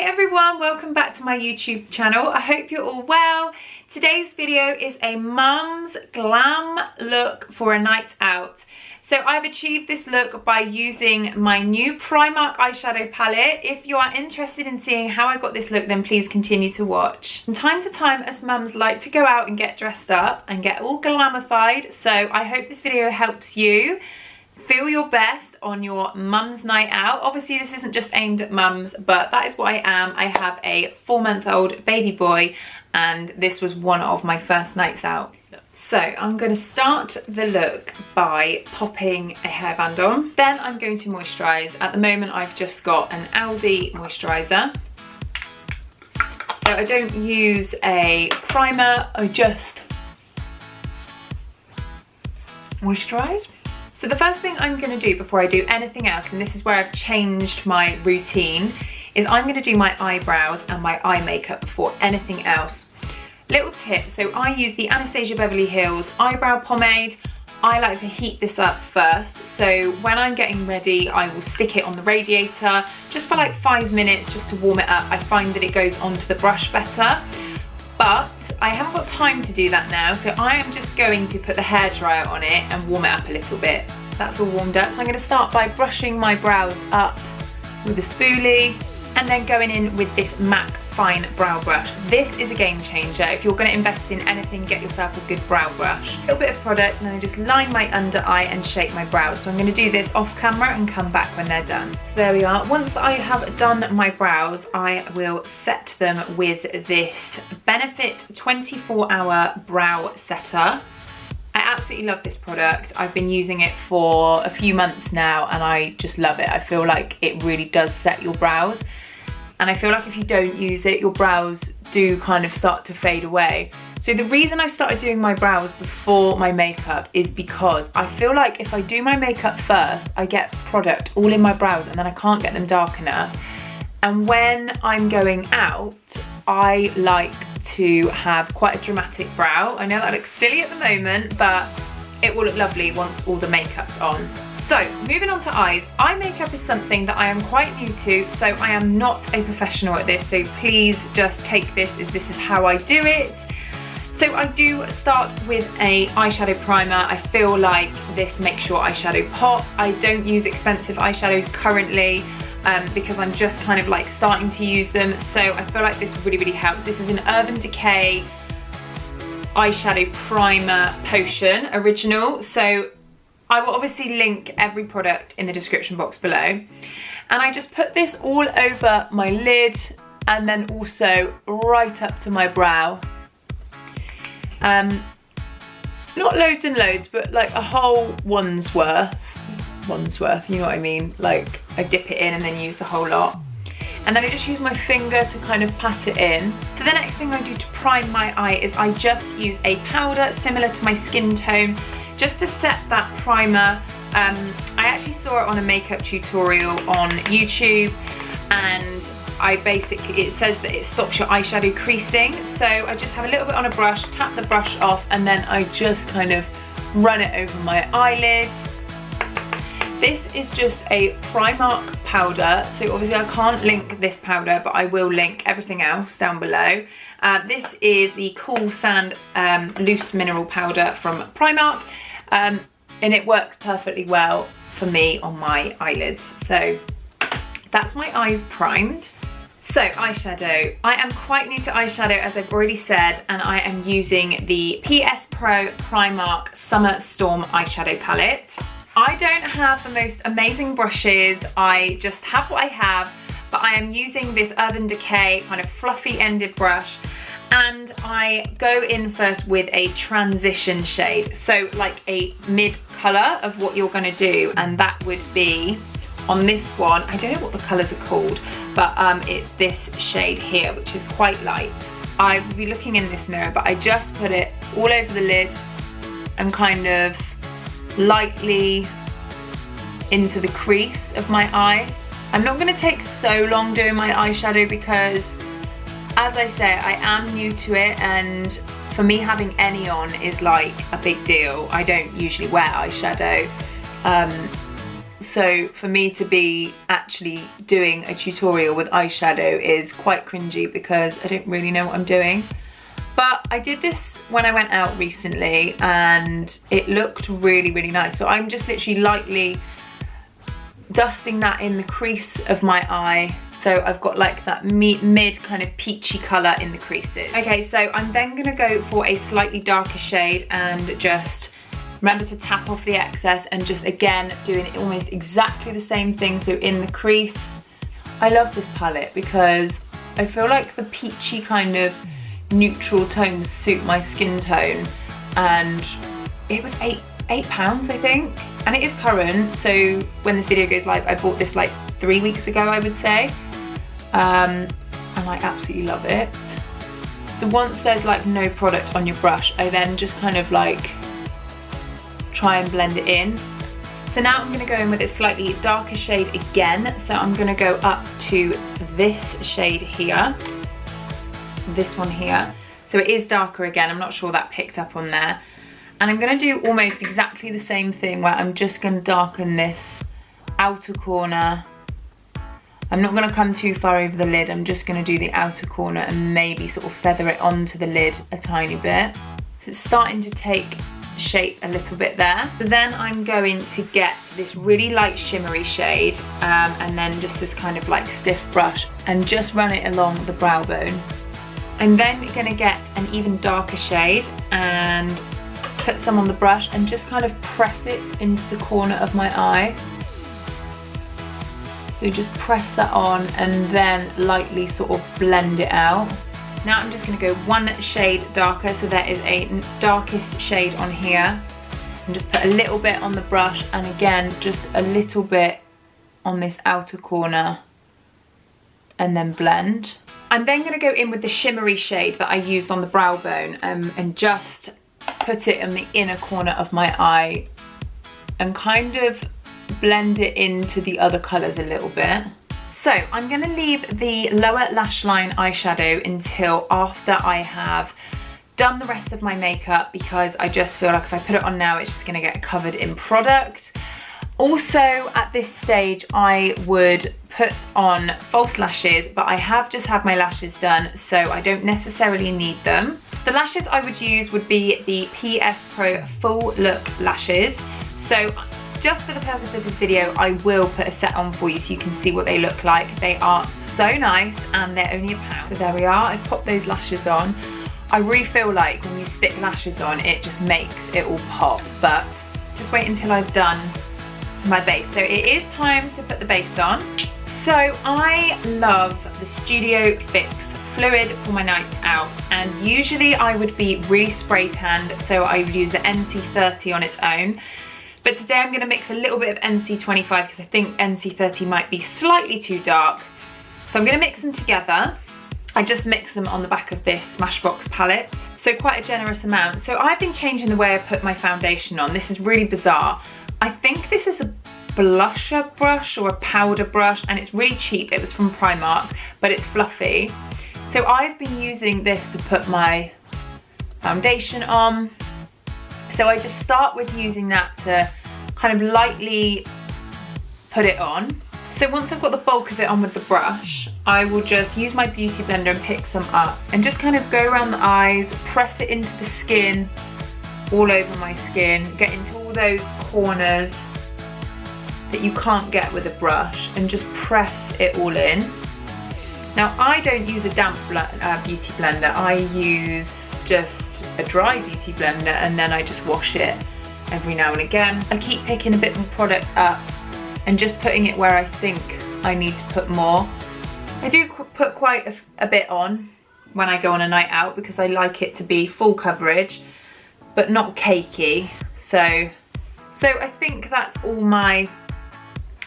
everyone, welcome back to my YouTube channel. I hope you're all well. Today's video is a mum's glam look for a night out. So I've achieved this look by using my new Primark eyeshadow palette. If you are interested in seeing how I got this look, then please continue to watch. From time to time, us mums like to go out and get dressed up and get all glamified. So I hope this video helps you feel your best on your mum's night out. Obviously this isn't just aimed at mums, but that is what I am. I have a 4-month-old baby boy and this was one of my first nights out. So I'm going to start the look by popping a hairband on. Then I'm going to moisturise. At the moment I've just got an Aldi moisturiser. So I don't use a primer, I just moisturise. So the first thing I'm going to do before I do anything else, and this is where I've changed my routine, is I'm going to do my eyebrows and my eye makeup before anything else. Little tip, so I use the Anastasia Beverly Hills eyebrow pomade. I like to heat this up first, so when I'm getting ready I will stick it on the radiator just for like 5 minutes just to warm it up. I find that it goes onto the brush better, but I haven't got time to do that now, so I am just going to put the hairdryer on it and warm it up a little bit. That's all warmed up, so I'm going to start by brushing my brows up with a spoolie and then going in with this MAC fine brow brush. This is a game changer. If you're going to invest in anything, get yourself a good brow brush. A little bit of product and then I just line my under eye and shape my brows. So I'm going to do this off camera and come back when they're done. So there we are. Once I have done my brows, I will set them with this Benefit 24-hour brow setter. I absolutely love this product. I've been using it for a few months now and I just love it. I feel like it really does set your brows. And I feel like if you don't use it, your brows do kind of start to fade away. So the reason I started doing my brows before my makeup is because I feel like if I do my makeup first, I get product all in my brows and then I can't get them dark enough. And when I'm going out, I like to have quite a dramatic brow. I know that looks silly at the moment, but it will look lovely once all the makeup's on. So, moving on to eyes. Eye makeup is something that I am quite new to, so I am not a professional at this, so please just take this as this is how I do it. So I do start with a eyeshadow primer. I feel like this makes your eyeshadow pop. I don't use expensive eyeshadows currently because I'm just kind of like starting to use them, so I feel like this really, really helps. This is an Urban Decay eyeshadow primer potion original, so I will obviously link every product in the description box below. And I just put this all over my lid and then also right up to my brow. Not loads and loads, but like a whole one's worth, you know what I mean? Like I dip it in and then use the whole lot. And then I just use my finger to kind of pat it in. So the next thing I do to prime my eye is I just use a powder similar to my skin tone, just to set that primer. I actually saw it on a makeup tutorial on YouTube and it says that it stops your eyeshadow creasing. So I just have a little bit on a brush, tap the brush off, and then I just kind of run it over my eyelid. This is just a Primark powder, so obviously I can't link this powder, but I will link everything else down below. This is the Cool Sand Loose Mineral Powder from Primark. And it works perfectly well for me on my eyelids. So that's my eyes primed. So eyeshadow. I am quite new to eyeshadow, as I've already said, and I am using the PS Pro Primark Summer Storm eyeshadow palette. I don't have the most amazing brushes, I just have what I have, but I am using this Urban Decay kind of fluffy ended brush. And I go in first with a transition shade, so like a mid colour of what you're going to do, and that would be on this one. I don't know what the colours are called, but it's this shade here, which is quite light. I will be looking in this mirror, but I just put it all over the lid and kind of lightly into the crease of my eye. I'm not going to take so long doing my eyeshadow because, as I say, I am new to it, and for me having any on is like a big deal. I don't usually wear eyeshadow. so for me to be actually doing a tutorial with eyeshadow is quite cringy because I don't really know what I'm doing. But I did this when I went out recently and it looked really, really nice. So I'm just literally lightly dusting that in the crease of my eye. So I've got like that mid kind of peachy colour in the creases. Okay, so I'm then gonna go for a slightly darker shade and just remember to tap off the excess and just again doing almost exactly the same thing. So in the crease, I love this palette because I feel like the peachy kind of neutral tones suit my skin tone, and it was £8 I think, and it is current. So when this video goes live, I bought this like 3 weeks ago, I would say, and I absolutely love it. So once there's like no product on your brush, I then just kind of like try and blend it in. So now I'm going to go in with a slightly darker shade again. So I'm going to go up to this shade here, this one here. So it is darker again, I'm not sure that picked up on there. And I'm going to do almost exactly the same thing where I'm just going to darken this outer corner. I'm not going to come too far over the lid, I'm just going to do the outer corner and maybe sort of feather it onto the lid a tiny bit. So it's starting to take shape a little bit there. So then I'm going to get this really light shimmery shade and then just this kind of like stiff brush and just run it along the brow bone. I'm then going to get an even darker shade and put some on the brush and just kind of press it into the corner of my eye. So just press that on and then lightly sort of blend it out. Now I'm just going to go one shade darker, so there is a darkest shade on here, and just put a little bit on the brush and again just a little bit on this outer corner and then blend. I'm then going to go in with the shimmery shade that I used on the brow bone and just put it in the inner corner of my eye and kind of blend it into the other colours a little bit. So I'm going to leave the lower lash line eyeshadow until after I have done the rest of my makeup, because I just feel like if I put it on now it's just going to get covered in product. Also at this stage I would put on false lashes, but I have just had my lashes done so I don't necessarily need them. The lashes I would use would be the PS Pro Full Look lashes. So just for the purpose of this video, I will put a set on for you so you can see what they look like. They are so nice and they're only £1. So there we are, I've popped those lashes on. I really feel like when you stick lashes on, it just makes it all pop, but just wait until I've done my base. So it is time to put the base on. So I love the Studio Fix fluid for my nights out, and usually I would be really spray tanned, so I would use the NC30 on its own. But today I'm going to mix a little bit of NC25 because I think NC30 might be slightly too dark. So I'm going to mix them together. I just mix them on the back of this Smashbox palette, so quite a generous amount. So I've been changing the way I put my foundation on. This is really bizarre. I think this is a blusher brush or a powder brush, and it's really cheap. It was from Primark, but it's fluffy. So I've been using this to put my foundation on. So I just start with using that to kind of lightly put it on. So once I've got the bulk of it on with the brush, I will just use my beauty blender and pick some up and just kind of go around the eyes, press it into the skin, all over my skin, get into all those corners that you can't get with a brush, and just press it all in. Now I don't use a damp beauty blender, I use just a dry beauty blender and then I just wash it every now and again. I keep picking a bit more product up and just putting it where I think I need to put more. I do put quite a bit on when I go on a night out because I like it to be full coverage but not cakey. So I think that's all my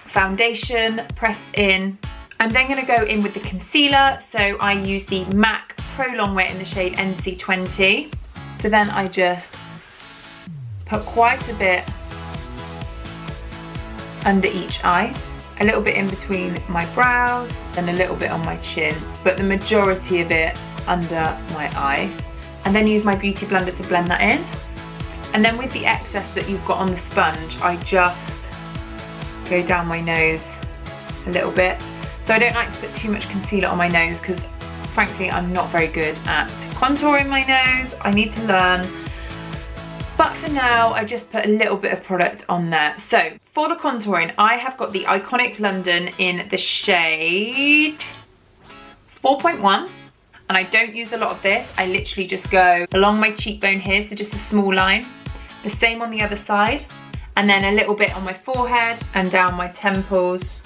foundation pressed in. I'm then going to go in with the concealer. So I use the MAC Pro Longwear in the shade NC20. So then I just put quite a bit under each eye, a little bit in between my brows and a little bit on my chin, but the majority of it under my eye. And then use my beauty blender to blend that in. And then with the excess that you've got on the sponge, I just go down my nose a little bit. So I don't like to put too much concealer on my nose because frankly I'm not very good at contouring my nose. I need to learn. But for now, I just put a little bit of product on there. So for the contouring, I have got the Iconic London in the shade 4.1. And I don't use a lot of this. I literally just go along my cheekbone here, so just a small line. The same on the other side. And then a little bit on my forehead and down my temples,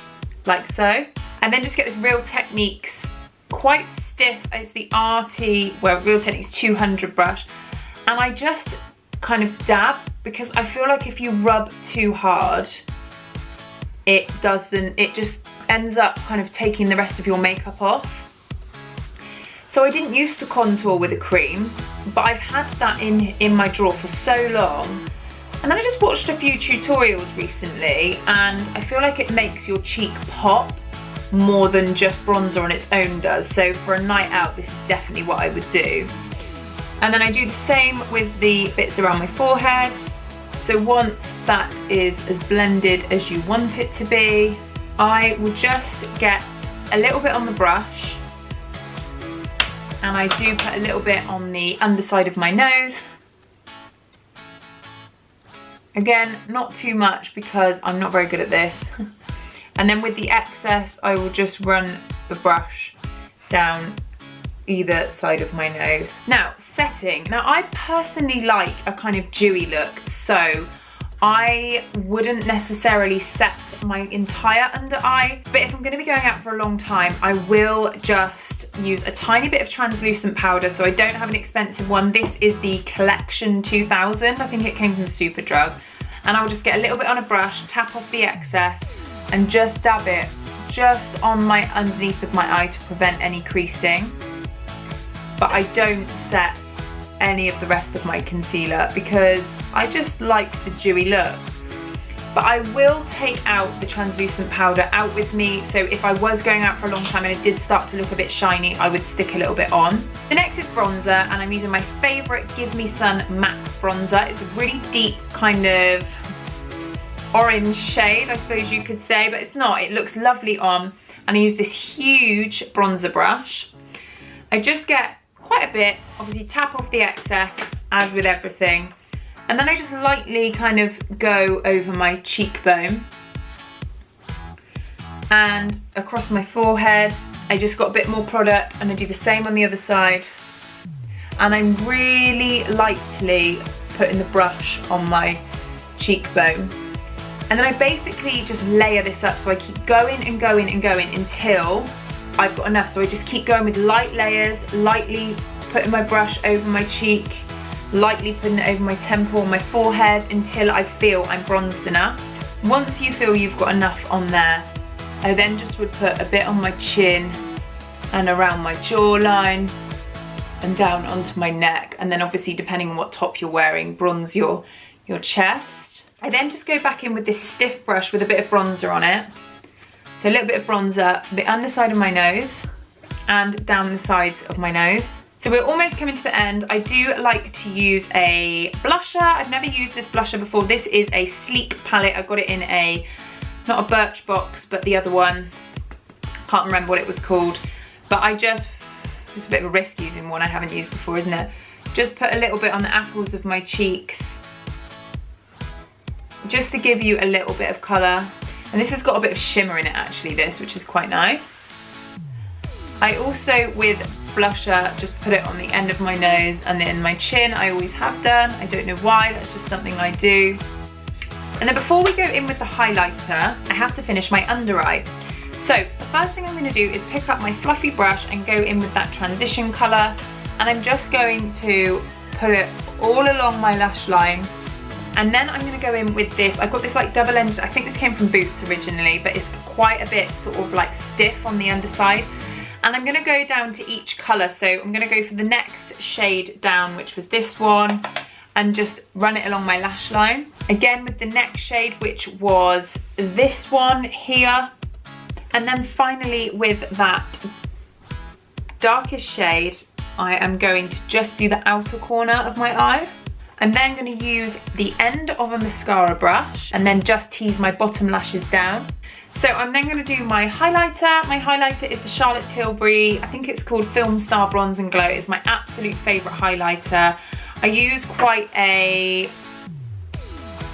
like so. And then just get this Real Techniques, quite stiff. It's the Arty, well, Real Techniques 200 brush. And I just kind of dab, because I feel like if you rub too hard, it just ends up kind of taking the rest of your makeup off. So I didn't used to contour with a cream, but I've had that in my drawer for so long. And then I just watched a few tutorials recently, and I feel like it makes your cheek pop more than just bronzer on its own does. So for a night out, this is definitely what I would do. And then I do the same with the bits around my forehead. So once that is as blended as you want it to be, I will just get a little bit on the brush, and I do put a little bit on the underside of my nose. Again, not too much because I'm not very good at this. And then with the excess, I will just run the brush down either side of my nose. Now, setting. Now, I personally like a kind of dewy look, so I wouldn't necessarily set my entire under eye, but if I'm gonna be going out for a long time, I will just use a tiny bit of translucent powder. So I don't have an expensive one. This is the Collection 2000. I think it came from Superdrug. And I'll just get a little bit on a brush, tap off the excess, and just dab it just on my underneath of my eye to prevent any creasing. But I don't set any of the rest of my concealer because I just like the dewy look. But I will take out the translucent powder out with me, so if I was going out for a long time and it did start to look a bit shiny, I would stick a little bit on. The next is bronzer, and I'm using my favourite Give Me Sun matte bronzer. It's a really deep kind of orange shade, I suppose you could say, but it's not. It looks lovely on, and I use this huge bronzer brush. I just get quite a bit, obviously tap off the excess as with everything, and then I just lightly kind of go over my cheekbone and across my forehead. I just got a bit more product, and I do the same on the other side, and I'm really lightly putting the brush on my cheekbone. And then I basically just layer this up, so I keep going and going and going until I've got enough. So I just keep going with light layers, lightly putting my brush over my cheek, lightly putting it over my temple and my forehead until I feel I'm bronzed enough. Once you feel you've got enough on there, I then just would put a bit on my chin and around my jawline and down onto my neck. And then obviously, depending on what top you're wearing, bronze your chest. I then just go back in with this stiff brush with a bit of bronzer on it. So a little bit of bronzer, the underside of my nose and down the sides of my nose. So we're almost coming to the end. I do like to use a blusher. I've never used this blusher before. This is a Sleek palette. I got it in a, not a Birchbox, but the other one. Can't remember what it was called. But it's a bit of a risk using one I haven't used before, isn't it? Just put a little bit on the apples of my cheeks, just to give you a little bit of colour. And this has got a bit of shimmer in it actually, this, which is quite nice. I also, with blusher, just put it on the end of my nose and then my chin. I always have done. I don't know why, that's just something I do. And then before we go in with the highlighter, I have to finish my under eye. So the first thing I'm going to do is pick up my fluffy brush and go in with that transition colour. And I'm just going to put it all along my lash line. And then I'm going to go in with this. I've got this like double-ended, I think this came from Boots originally, but it's quite a bit sort of like stiff on the underside. And I'm going to go down to each colour. So I'm going to go for the next shade down, which was this one, and just run it along my lash line. Again with the next shade, which was this one here. And then finally with that darkest shade, I am going to just do the outer corner of my eye. I'm then going to use the end of a mascara brush and then just tease my bottom lashes down. So I'm then going to do my highlighter. My highlighter is the Charlotte Tilbury, I think it's called Film Star Bronze and Glow. It's my absolute favourite highlighter. I use quite a,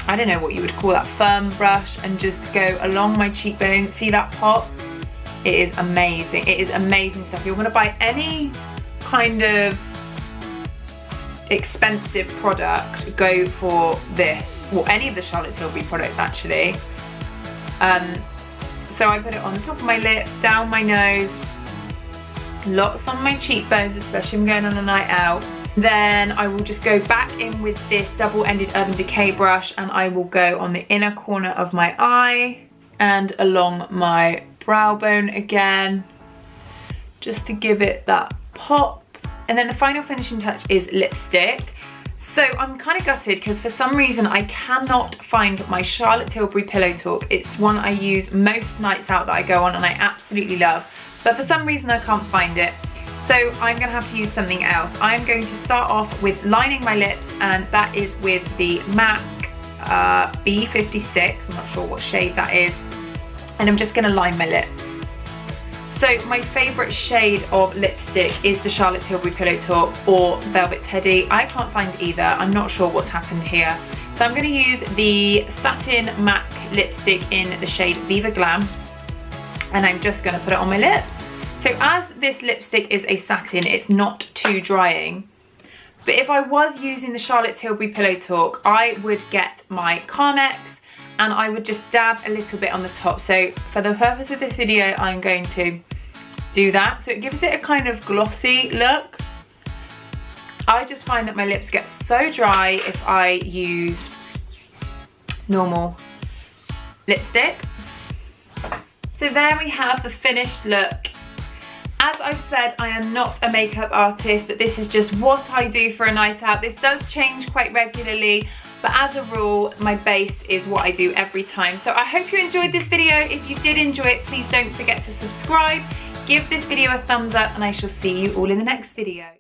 I don't know what you would call that, firm brush, and just go along my cheekbone. See that pop? It is amazing. It is amazing stuff. You're going to buy any kind of expensive product, go for this, or any of the Charlotte Tilbury products actually. So I put it on the top of my lip, down my nose, lots on my cheekbones, especially when I'm going on a night out. Then I will just go back in with this double-ended Urban Decay brush and I will go on the inner corner of my eye and along my brow bone again, just to give it that pop. And then the final finishing touch is lipstick. So I'm kind of gutted because for some reason I cannot find my Charlotte Tilbury Pillow Talk. It's one I use most nights out that I go on and I absolutely love. But for some reason I can't find it. So I'm going to have to use something else. I'm going to start off with lining my lips, and that is with the MAC B56. I'm not sure what shade that is. And I'm just going to line my lips. So my favourite shade of lipstick is the Charlotte Tilbury Pillow Talk or Velvet Teddy. I can't find either. I'm not sure what's happened here. So I'm going to use the Satin MAC lipstick in the shade Viva Glam. And I'm just going to put it on my lips. So as this lipstick is a satin, it's not too drying. But if I was using the Charlotte Tilbury Pillow Talk, I would get my Carmex and I would just dab a little bit on the top. So for the purpose of this video, I'm going to do that. So it gives it a kind of glossy look. I just find that my lips get so dry if I use normal lipstick. So there we have the finished look. As I've said, I am not a makeup artist, but this is just what I do for a night out. This does change quite regularly, but as a rule, my base is what I do every time. So I hope you enjoyed this video. If you did enjoy it, please don't forget to subscribe, give this video a thumbs up, and I shall see you all in the next video.